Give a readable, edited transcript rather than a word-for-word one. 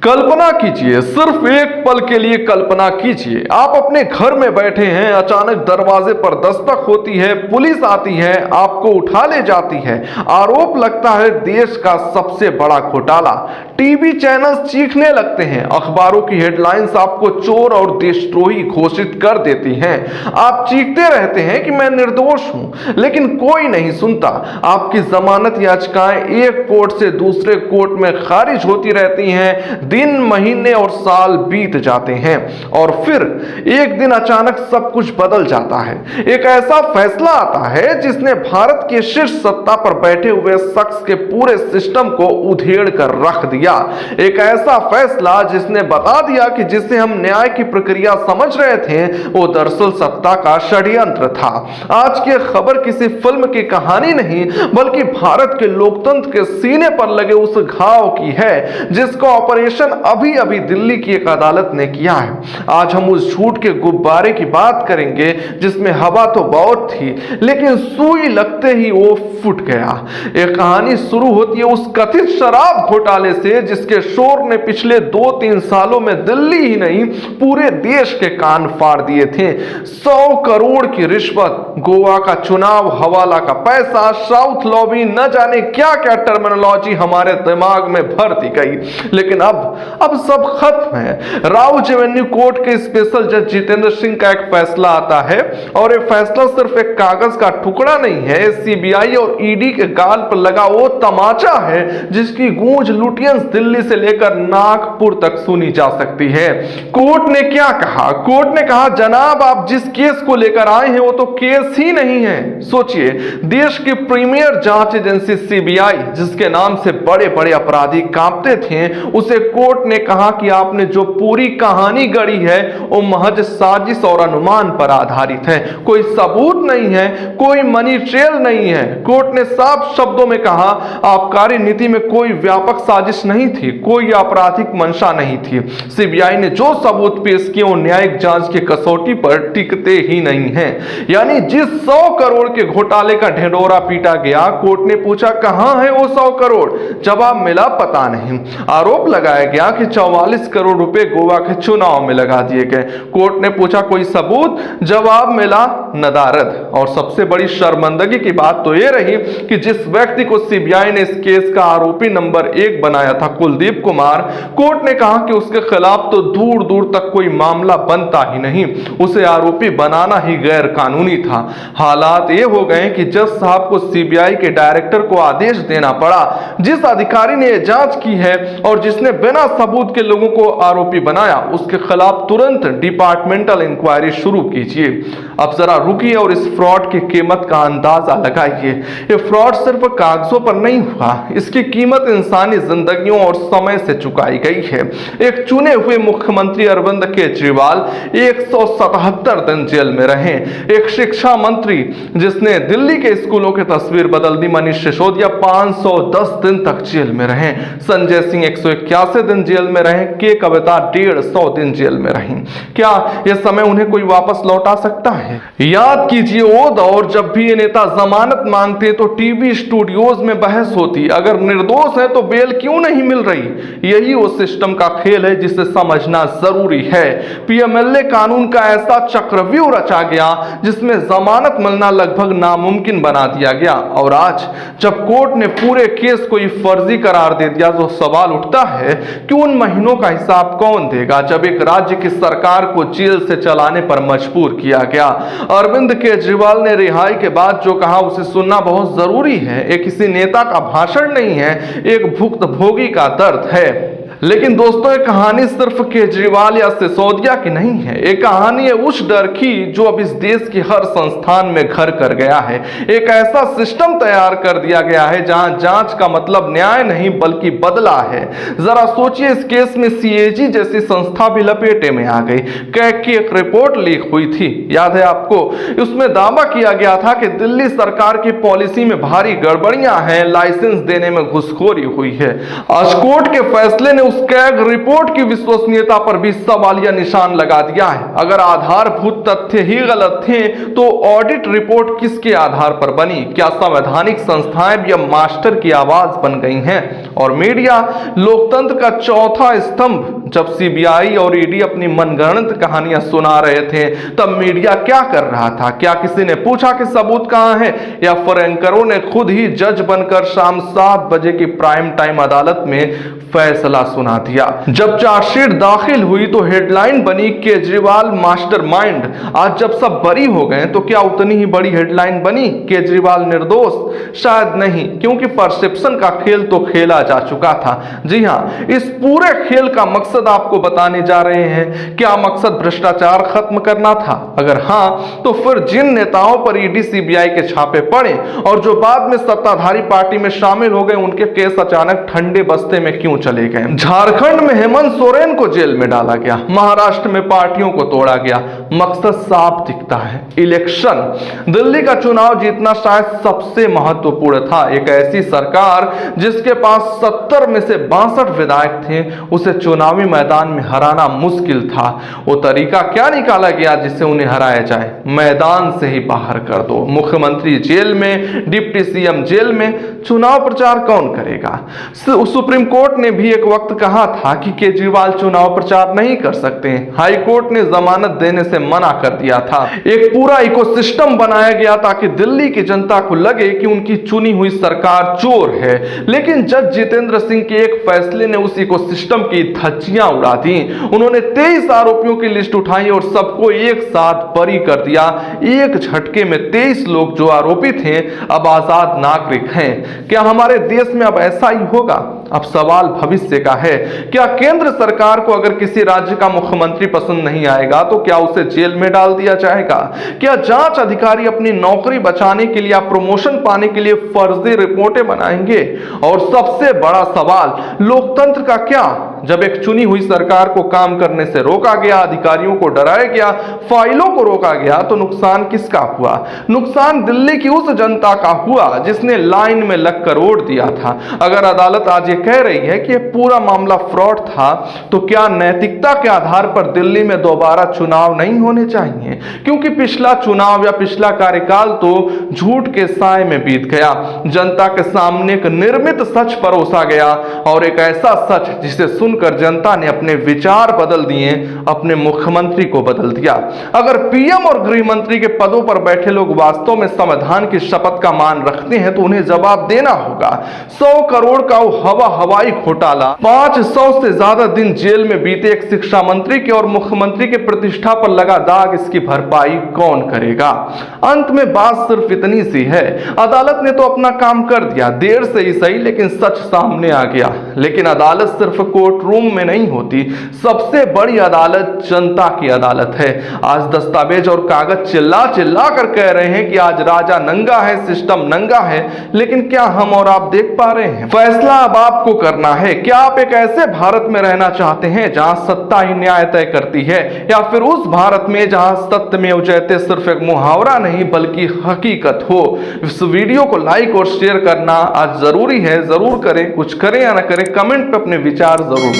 कल्पना कीजिए, सिर्फ एक पल के लिए कल्पना कीजिए, आप अपने घर में बैठे हैं, अचानक दरवाजे पर दस्तक होती है, पुलिस आती है, आपको उठा ले जाती है। आरोप लगता है देश का सबसे बड़ा घोटाला। टीवी चैनल्स चीखने लगते हैं, अखबारों की हेडलाइंस आपको चोर और देशद्रोही घोषित कर देती हैं। आप चीखते रहते हैं कि मैं निर्दोष हूं, लेकिन कोई नहीं सुनता। आपकी जमानत याचिकाएं एक कोर्ट से दूसरे कोर्ट में खारिज होती रहती हैं। दिन, महीने और साल बीत जाते हैं और फिर एक दिन अचानक सब कुछ बदल जाता है। एक ऐसा फैसला आता है जिसने भारत के शीर्ष सत्ता पर बैठे हुए शख्स के पूरे सिस्टम को उधेड़ कर रख दिया। एक ऐसा फैसला जिसने बता दिया कि जिसे हम न्याय की प्रक्रिया समझ रहे थे वो दरअसल सत्ता का षड्यंत्र था। आज की खबर किसी फिल्म की कहानी नहीं बल्कि भारत के लोकतंत्र के सीने पर लगे उस घाव की है जिसका ऑपरेशन अभी अभी दिल्ली की एक अदालत ने किया है। आज हम उस झूठ के गुब्बारे की बात करेंगे जिसमें हवा तो बहुत थी लेकिन सुई लगते ही वो फूट गया। एक कहानी शुरू होती है उस कथित शराब घोटाले से जिसके शोर ने पिछले 2-3 सालों में दिल्ली ही नहीं पूरे देश के कान फाड़ दिए थे। 100 करोड़ की रिश्वत, गोवा का चुनाव, हवाला का पैसा, साउथ लॉबी, न जाने क्या क्या टर्मिनोलॉजी हमारे दिमाग में भर दी गई। लेकिन अब सब खत्म है। राउज एवेन्यू कोर्ट के स्पेशल जज जितेंद्र सिंह का एक फैसला आता है और ये फैसला सिर्फ एक कागज का टुकड़ा नहीं है, सीबीआई और ईडी के गाल पर लगा वो तमाचा है जिसकी गूंज लुटियंस दिल्ली से लेकर नागपुर तक सुनी जा सकती है। कोर्ट ने क्या कहा? कोर्ट ने कहा जनाब आप जिस केस को लेकर आए हैं वो तो केस ही नहीं है। सोचिए, देश की प्रीमियर जांच एजेंसी सीबीआई जिसके नाम से बड़े बड़े अपराधी कांपते थे, उसे कोर्ट ने कहा कि आपने जो पूरी कहानी गढ़ी है वो महज साजिश और अनुमान पर आधारित है, कोई सबूत नहीं है, कोई मनी ट्रेल नहीं है। कोर्ट ने साफ शब्दों में कहा आबकारी नीति में कोई व्यापक साजिश नहीं थी, कोई आपराधिक मंशा नहीं थी। सीबीआई ने जो सबूत पेश किए वो न्यायिक जांच की कसौटी पर टिकते ही नहीं हैं। यानी जिस 100 करोड़ के घोटाले का ढिंढोरा पीटा गया, कोर्ट ने पूछा कहां है वो 100 करोड़? जवाब मिला पता नहीं। आरोप लगाया गया कि 44 करोड़ रुपए गोवा के चुनाव में लगा दिए गए। कोर्ट ने पूछा कोई सबूत? जवाब मिला नदारद। और सबसे बड़ी शर्मिंदगी की बात तो यह रही कि जिस व्यक्ति को सीबीआई ने इस केस का आरोपी नंबर 1 बनाया था, कुलदीप कुमार, कोर्ट ने कहा कि उसके खिलाफ तो दूर दूर तक कोई मामला बनता ही नहीं, उसे आरोपी बनाना ही गैर कानूनी था। हालात ये हो गए कि जज साहब को सीबीआई के डायरेक्टर को आदेश देना पड़ा। जिस अधिकारी ने यह जांच की है और जिसने बिना सबूत के लोगों को आरोपी बनाया उसके खिलाफ तुरंत डिपार्टमेंटल इंक्वायरी शुरू कीजिए। अब जरा रुकिए और इस फ्रॉड की कीमत का अंदाजा लगाइए। ये फ्रॉड सिर्फ कागजों पर नहीं हुआ, इसकी कीमत इंसानी जिंदगियों और समय से चुकाई गई है। एक चुने हुए मुख्यमंत्री अरविंद केजरीवाल 177 दिन जेल में रहे। एक शिक्षा मंत्री जिसने दिल्ली के स्कूलों की तस्वीर बदल दी, मनीष सिसोदिया 510 दिन तक जेल में रहे। संजय सिंह 181 दिन जेल में रहे। के कविता 150 दिन जेल में रही। क्या यह समय उन्हें कोई वापस लौटा सकता है? याद कीजिए वो दौर जब भी ये नेता जमानत मांगते तो टीवी स्टूडियोज में बहस होती, अगर निर्दोष है तो बेल क्यों नहीं मिल रही। यही वो सिस्टम का खेल है जिसे समझना जरूरी है। पीएमएलए कानून का ऐसा चक्रव्यूह रचा गया जिसमें जमानत मिलना लगभग नामुमकिन बना दिया गया। और आज जब कोर्ट ने पूरे केस को फर्जी करार दे दिया तो सवाल उठता है कि उन महीनों का हिसाब कौन देगा जब एक राज्य की सरकार को जेल से चलाने पर मजबूर किया गया। अरविंद केजरीवाल ने रिहाई के बाद जो कहा उसे सुनना बहुत जरूरी है। ये किसी नेता का भाषण नहीं है, एक भुक्तभोगी का दर्द है। लेकिन दोस्तों ये कहानी सिर्फ केजरीवाल या सिसोदिया की नहीं है, एक कहानी है उस डर की जो अब इस देश की हर संस्थान में घर कर गया है। एक ऐसा सिस्टम तैयार कर दिया गया है जहां जांच का मतलब न्याय नहीं बल्कि बदला है। जरा सोचिए, इस केस में सीएजी जैसी संस्था भी लपेटे में आ गई। कैग की एक रिपोर्ट लीक हुई थी, याद है आपको? उसमें दावा किया गया था कि दिल्ली सरकार की पॉलिसी में भारी गड़बड़ियां हैं, लाइसेंस देने में घुसखोरी हुई है। आज कोर्ट के फैसले ने उस कैग रिपोर्ट की विश्वसनीयता पर भी सवालिया निशान लगा दिया है। अगर आधारभूत तथ्य ही गलत थे तो ऑडिट रिपोर्ट किसके आधार पर बनी? क्या संवैधानिक संस्थाएं भी अब मास्टर की आवाज बन गई हैं? और मीडिया लोकतंत्र का चौथा स्तंभ। जब सीबीआई और ईडी अपनी मनगढ़ंत कहानियां सुना रहे थे तब मीडिया क्या कर रहा था? क्या किसी ने पूछा कि सबूत कहां है, या फिर एंकरों ने खुद ही जज बनकर शाम 7 बजे की प्राइम टाइम अदालत में फैसला सुना दिया? जब चार्जशीट दाखिल हुई तो हेडलाइन बनी केजरीवाल मास्टरमाइंड। आज जब सब बरी हो गए तो क्या उतनी ही बड़ी हेडलाइन बनी केजरीवाल निर्दोष? शायद नहीं, क्योंकि परसेप्शन का खेल तो खेला जा चुका था। जी हां, इस पूरे खेल का मकसद आपको बताने जा रहे हैं। क्या मकसद भ्रष्टाचार खत्म करना था? अगर हां, तो फिर जिन नेताओं पर ईडी सीबीआई के छापे पड़े और जो बाद में सत्ताधारी पार्टी में शामिल हो गए, उनके केस अचानक ठंडे बस्ते में क्यों चले गए? झारखंड में हेमंत सोरेन को जेल में डाला गया, महाराष्ट्र में पार्टियों को तोड़ा गया। मकसद साफ दिखता है, इलेक्शन। दिल्ली का चुनाव जीतना शायद सबसे महत्वपूर्ण था। एक ऐसी सरकार जिसके पास 70 में से 62 विधायक थे, उसे चुनावी मैदान में हराना मुश्किल था। वो तरीका क्या निकाला गया जिससे उन्हें हराया जाए? मैदान से ही बाहर कर दो। मुख्यमंत्री जेल में, डिप्टी सीएम जेल में, चुनाव प्रचार कौन करेगा? सुप्रीम कोर्ट ने भी एक वक्त कहा था कि केजरीवाल चुनाव प्रचार नहीं कर सकते। हाई कोर्ट ने जमानत देने से मना कर दिया था। एक पूरा इकोसिस्टम बनाया गया ताकि दिल्ली की जनता को लगे कि उनकी चुनी हुई सरकार चोर है। लेकिन जज जितेंद्र सिंह के एक फैसले ने उस इकोसिस्टम की धज्जियां उड़ा दी। उन्होंने 23 आरोपियों की लिस्ट उठाई और सबको एक साथ बरी कर दिया। एक झटके में 23 लोग जो आरोपी थे अब आजाद नागरिक हैं। क्या हमारे देश में अब ऐसा ही होगा? अब सवाल भविष्य का है। क्या केंद्र सरकार को अगर किसी राज्य का मुख्यमंत्री पसंद नहीं आएगा तो क्या उसे जेल में डाल दिया जाएगा? क्या जांच अधिकारी अपनी नौकरी बचाने के लिए या प्रमोशन पाने के लिए फर्जी रिपोर्टें बनाएंगे? और सबसे बड़ा सवाल, लोकतंत्र का क्या? जब एक चुनी हुई सरकार को काम करने से रोका गया, अधिकारियों को डराया गया, फाइलों को रोका गया, तो नुकसान किसका हुआ? नुकसान दिल्ली की उस जनता का हुआ जिसने लाइन में लगकर वोट दिया था। अगर अदालत आज ये कह रही है कि ये पूरा मामला फ्रॉड था, तो क्या नैतिकता के आधार पर दिल्ली में दोबारा चुनाव नहीं होने चाहिए? क्योंकि पिछला चुनाव या पिछला कार्यकाल तो झूठ के साए में बीत गया। जनता के सामने एक निर्मित सच परोसा गया, और एक ऐसा सच जिसे सुनकर जनता ने अपने विचार बदल दिए, अपने मुख्यमंत्री को बदल दिया। अगर पीएम और गृह मंत्री के पदों पर बैठे लोग वास्तव में संविधान की शपथ का मान रखते हैं तो उन्हें जवाब देना होगा। 100 करोड़ का हवाई घोटाला, 500 से ज्यादा दिन जेल में बीते एक शिक्षा मंत्री के और मुख्यमंत्री के प्रतिष्ठा पर लगा दाग, इसकी भरपाई कौन करेगा? अंत में बात सिर्फ इतनी सी है, अदालत ने तो अपना काम कर दिया, देर से ही सही, लेकिन सच सामने आ गया। लेकिन अदालत सिर्फ कोर्ट रूम में नहीं होती, सबसे बड़ी अदालत जनता की अदालत है। आज दस्तावेज और कागज चिल्ला चिल्ला कर कह रहे हैं कि आज राजा नंगा है, सिस्टम नंगा है, लेकिन क्या हम और आप देख पा रहे हैं? फैसला अब आपको करना है। क्या आप एक ऐसे भारत में रहना चाहते हैं जहां सत्ता ही न्याय तय करती है, या फिर उस भारत में जहां सत्यमेव जयते सिर्फ एक मुहावरा नहीं बल्कि हकीकत हो? इस वीडियो को लाइक और शेयर करना आज जरूरी है। जरूर करें, कुछ करें या ना करें, कमेंट पे अपने विचार जरूर